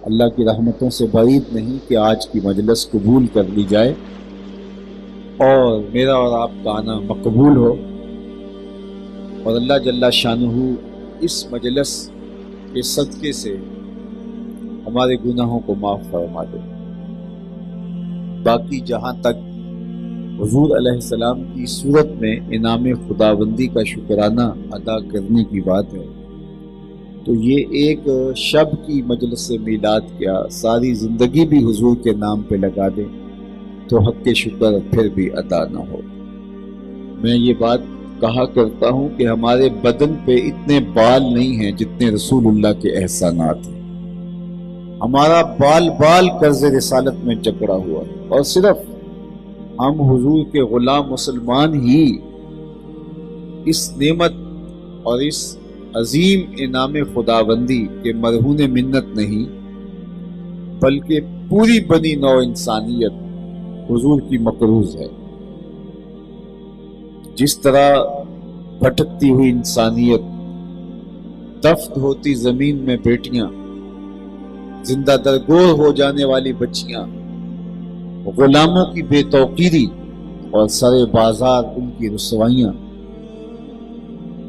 اللہ کی رحمتوں سے بعید نہیں کہ آج کی مجلس قبول کر لی جائے اور میرا اور آپ کا آنا مقبول ہو، اور اللہ جل شانہ اس مجلس کے صدقے سے ہمارے گناہوں کو معاف فرما دے۔ باقی جہاں تک حضور علیہ السلام کی صورت میں انعام خداوندی کا شکرانہ ادا کرنے کی بات ہے، تو یہ ایک شب کی مجلس میلاد کیا ساری زندگی بھی حضور کے نام پہ لگا دیں تو حق شکر پھر بھی ادا نہ ہو۔ میں یہ بات کہا کرتا ہوں کہ ہمارے بدن پہ اتنے بال نہیں ہیں جتنے رسول اللہ کے احسانات ہیں۔ ہمارا بال بال قرض رسالت میں جکڑا ہوا ہے، اور صرف ہم حضور کے غلام مسلمان ہی اس نعمت اور اس عظیم انعام خداوندی کے مرہون منت نہیں، بلکہ پوری بنی نوع انسانیت حضور کی مقروض ہے۔ جس طرح بھٹکتی ہوئی انسانیت، دفن ہوتی زمین میں بیٹیاں، زندہ درگور ہو جانے والی بچیاں، غلاموں کی بے توقیری اور سرے بازار ان کی رسوائیاں،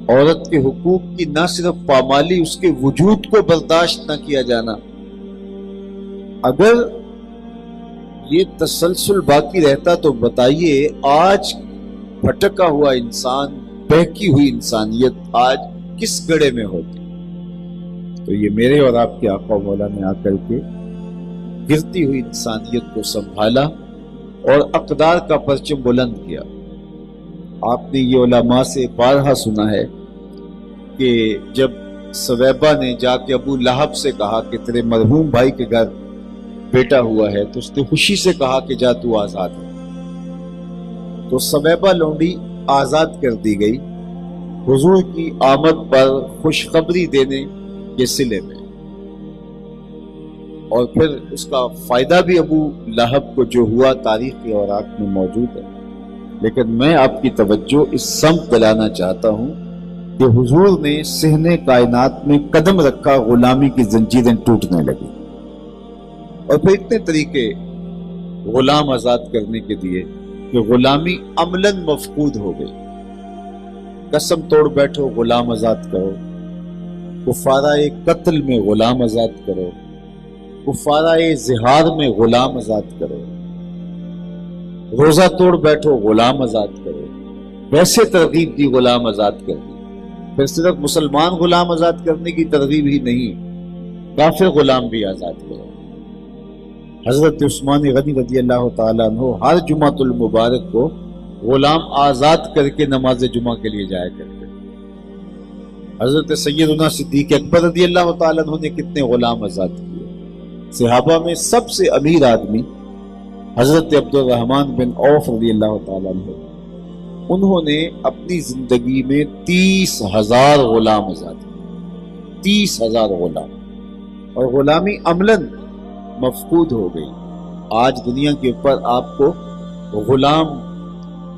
عورت کے حقوق کی نہ صرف پامالی، اس کے وجود کو برداشت نہ کیا جانا، اگر یہ تسلسل باقی رہتا تو بتائیے آج بھٹکا ہوا انسان، بہکی ہوئی انسانیت آج کس گڑھے میں ہوتی؟ تو یہ میرے اور آپ کے آقا مولا نے آ کر کے گرتی ہوئی انسانیت کو سنبھالا اور اقدار کا پرچم بلند کیا۔ آپ نے یہ علماء سے بارہا سنا ہے کہ جب سویبہ نے جا کے ابو لہب سے کہا کہ تیرے مرحوم بھائی کے گھر بیٹا ہوا ہے، تو اس نے خوشی سے کہا کہ جا تو آزاد ہے۔ تو سویبہ لونڈی آزاد کر دی گئی حضور کی آمد پر خوشخبری دینے کے صلے میں، اور پھر اس کا فائدہ بھی ابو لہب کو جو ہوا تاریخ کے اوراق میں موجود ہے۔ لیکن میں آپ کی توجہ اس سمت دلانا چاہتا ہوں کہ حضور نے صحن کائنات میں قدم رکھا، غلامی کی زنجیریں ٹوٹنے لگی، اور پھر اتنے طریقے غلام آزاد کرنے کے دیے کہ غلامی عملاً مفقود ہو گئی۔ قسم توڑ بیٹھو غلام آزاد کرو، کفارہ قتل میں غلام آزاد کرو، کفارہ زہار میں غلام آزاد کرو، روزہ توڑ بیٹھو غلام آزاد کرو، ویسے ترغیب دی غلام آزاد کر دی۔ پھر صرف مسلمان غلام آزاد کرنے کی ترغیب ہی نہیں، کافر غلام بھی آزاد کرو۔ حضرت عثمان غنی رضی اللہ تعالیٰ عنہ ہر جمعۃ المبارک کو غلام آزاد کر کے نماز جمعہ کے لیے جایا کرتے۔ حضرت سیدنا صدیق اکبر رضی اللہ تعالیٰ عنہ نے کتنے غلام آزاد کیے۔ صحابہ میں سب سے امیر آدمی حضرت عبد الرحمن بن عوف رضی اللہ تعالیٰ عنہ، انہوں نے اپنی زندگی میں 30,000 غلام آزاد کیے، 30,000 غلام، اور غلامی عملاً مفقود ہو گئی۔ آج دنیا کے اوپر آپ کو غلام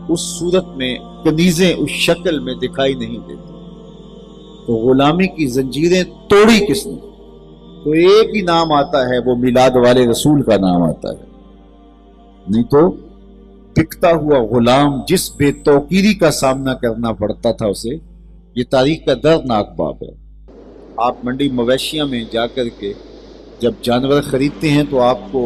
اس صورت میں، کنیزیں اس شکل میں دکھائی نہیں دیتی۔ تو غلامی کی زنجیریں توڑی کس نے؟ تو ایک ہی نام آتا ہے، وہ میلاد والے رسول کا نام آتا ہے، نہیں تو بکتا ہوا غلام جس بے توقیری کا سامنا کرنا پڑتا تھا اسے، یہ تاریخ کا دردناک باب ہے۔ آپ منڈی مویشیاں میں جا کر کے جب جانور خریدتے ہیں تو آپ کو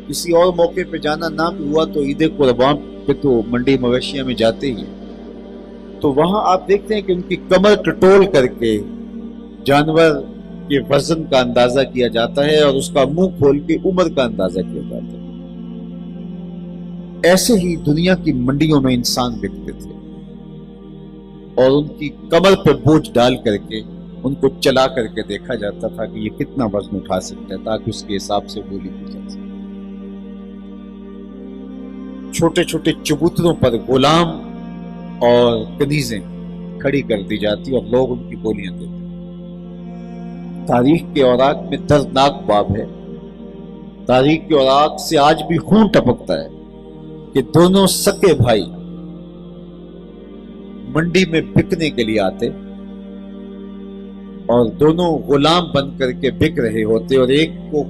کسی اور موقع پہ جانا نہ بھی ہوا تو عید قربان پہ تو منڈی مویشیاں میں جاتے ہی، تو وہاں آپ دیکھتے ہیں کہ ان کی کمر ٹٹول کر کے جانور کے وزن کا اندازہ کیا جاتا ہے اور اس کا منہ کھول کے عمر کا اندازہ کیا جاتا ہے۔ ایسے ہی دنیا کی منڈیوں میں انسان بکتے تھے، اور ان کی کمر پہ بوجھ ڈال کر کے ان کو چلا کر کے دیکھا جاتا تھا کہ یہ کتنا وزن اٹھا سکتا ہے، تاکہ اس کے حساب سے بولی کی جا سکے۔ چھوٹے چھوٹے چبوتروں پر غلام اور کنیزیں کھڑی کر دی جاتی اور لوگ ان کی بولیاں دیتے۔ تاریخ کے اوراق میں دردناک باب ہے، تاریخ کے اوراق سے آج بھی خون ٹپکتا ہے کہ دونوں سکے بھائی منڈی میں بکنے کے لیے آتے، اور دونوں غلام بن کر کے بک رہے ہوتے، اور ایک کو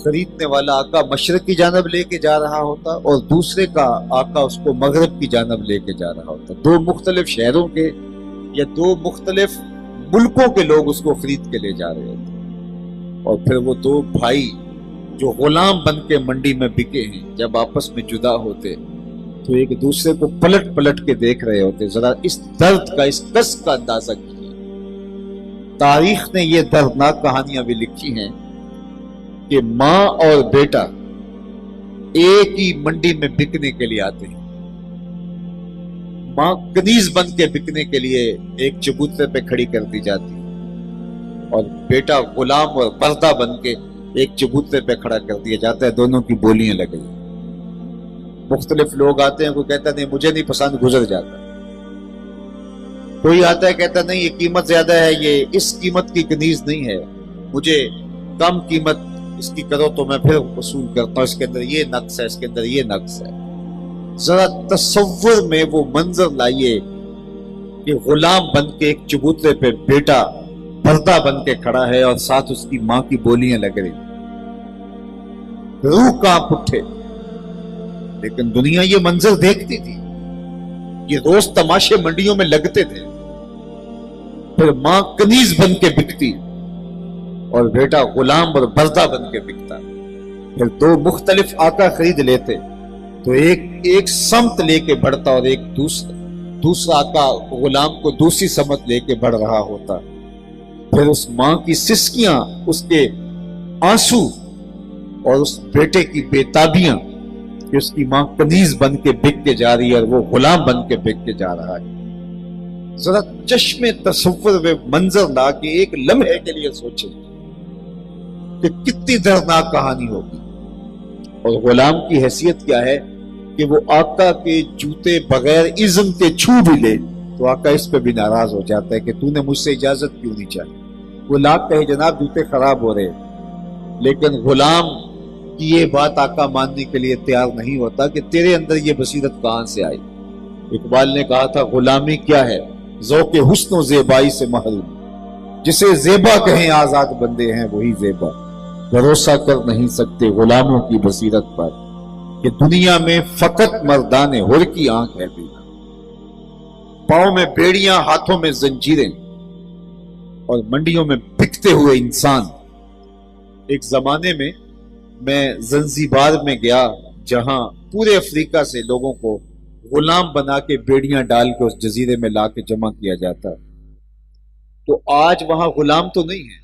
خریدنے والا آقا مشرق کی جانب لے کے جا رہا ہوتا اور دوسرے کا آقا اس کو مغرب کی جانب لے کے جا رہا ہوتا۔ دو مختلف شہروں کے یا دو مختلف ملکوں کے لوگ اس کو خرید کے لے جا رہے ہوتے، اور پھر وہ دو بھائی جو غلام بن کے منڈی میں بکے ہیں جب آپس میں جدا ہوتے تو ایک دوسرے کو پلٹ پلٹ کے دیکھ رہے ہوتے۔ ذرا اس درد کا، اس کس کا اندازہ کیجیے۔ تاریخ نے یہ دردناک کہانیاں بھی لکھی ہیں کہ ماں اور بیٹا ایک ہی منڈی میں بکنے کے لیے آتے ہیں۔ ماں کنیز بن کے بکنے کے لیے ایک چبوترے پہ کھڑی کر دی جاتی ہے، اور بیٹا غلام اور بردہ بن کے ایک چبوترے پہ کھڑا کر دیا جاتا ہے۔ دونوں کی بولیاں لگ گئی، مختلف لوگ آتے ہیں، کوئی کہتا نہیں مجھے نہیں پسند، گزر جاتا ہے۔ کوئی آتا ہے کہتا نہیں یہ قیمت زیادہ ہے، یہ اس قیمت کی کنیز نہیں ہے، مجھے کم قیمت اس کی کرو تو میں پھر وصول کرتا ہوں، اس کے اندر یہ نقص ہے، اس کے اندر یہ نقص ہے۔ ذرا تصور میں وہ منظر لائیے کہ غلام بن کے ایک چبوترے پہ بیٹا پردہ بن کے کھڑا ہے اور ساتھ اس کی ماں کی بولیاں لگ رہی، روح کانپ اٹھے۔ لیکن دنیا یہ منظر دیکھتی تھی، یہ روز تماشے منڈیوں میں لگتے تھے، پھر ماں کنیز بن کے بکتی اور بیٹا غلام اور بردہ بن کے بکتا، پھر دو مختلف آقا خرید لیتے تو ایک سمت لے کے بڑھتا اور ایک دوسرا آقا غلام کو دوسری سمت لے کے بڑھ رہا ہوتا۔ پھر اس ماں کی سسکیاں، اس کے آنسو اور اس بیٹے کی بےتابیاں کہ اس کی ماں کنیز بن کے بک کے جا رہی ہے اور وہ غلام بن کے بک کے جا رہا ہے۔ ذرا چشم تصور میں منظر لا کے ایک لمحے کے لیے سوچیں کہ کتنی دردناک کہانی ہوگی۔ اور غلام کی حیثیت کیا ہے کہ وہ آقا کے جوتے بغیر اذن کے چھو بھی لے تو آقا اس پہ بھی ناراض ہو جاتا ہے کہ تو نے مجھ سے اجازت کیوں نہیں چاہی۔ وہ لاکھ کہے جناب جوتے خراب ہو رہے، لیکن غلام کی یہ بات آقا ماننے کے لیے تیار نہیں ہوتا کہ تیرے اندر یہ بصیرت کہاں سے آئی۔ اقبال نے کہا تھا غلامی کیا ہے ذوق حسن و زیبائی سے محروم، جسے زیبا کہیں آزاد بندے ہیں وہی زیبا، بھروسہ کر نہیں سکتے غلاموں کی بصیرت پر کہ دنیا میں فقط مردان حر کی آنکھ ہے بینا، پاؤں میں بیڑیاں ہاتھوں میں زنجیریں اور منڈیوں میں بکتے ہوئے انسان۔ ایک زمانے میں میں زنزیبار میں گیا جہاں پورے افریقہ سے لوگوں کو غلام بنا کے بیڑیاں ڈال کے اس جزیرے میں لا کے جمع کیا جاتا، تو آج وہاں غلام تو نہیں ہے،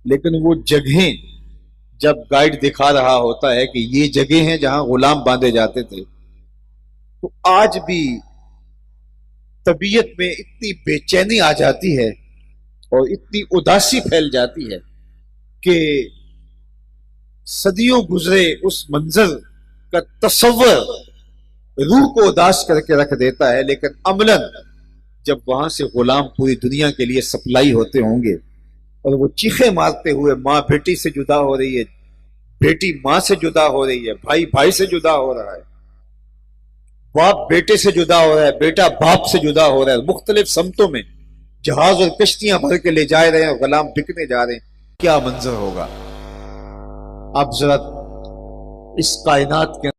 لیکن وہ جگہیں جب گائیڈ دکھا رہا ہوتا ہے کہ یہ جگہ ہیں جہاں غلام باندھے جاتے تھے، تو آج بھی طبیعت میں اتنی بے چینی آ جاتی ہے اور اتنی اداسی پھیل جاتی ہے کہ صدیوں گزرے اس منظر کا تصور روح کو اداس کر کے رکھ دیتا ہے، لیکن عملاً جب وہاں سے غلام پوری دنیا کے لیے سپلائی ہوتے ہوں گے اور وہ چیخیں مارتے ہوئے ماں بیٹی سے جدا ہو رہی ہے، بیٹی ماں سے جدا ہو رہی ہے، بھائی بھائی سے جدا ہو رہا ہے، باپ بیٹے سے جدا ہو رہا ہے، بیٹا باپ سے جدا ہو رہا ہے، مختلف سمتوں میں جہاز اور کشتیاں بھر کے لے جائے رہے ہیں، غلام بکنے جا رہے ہیں، کیا منظر ہوگا؟ اب ذرا اس کائنات کے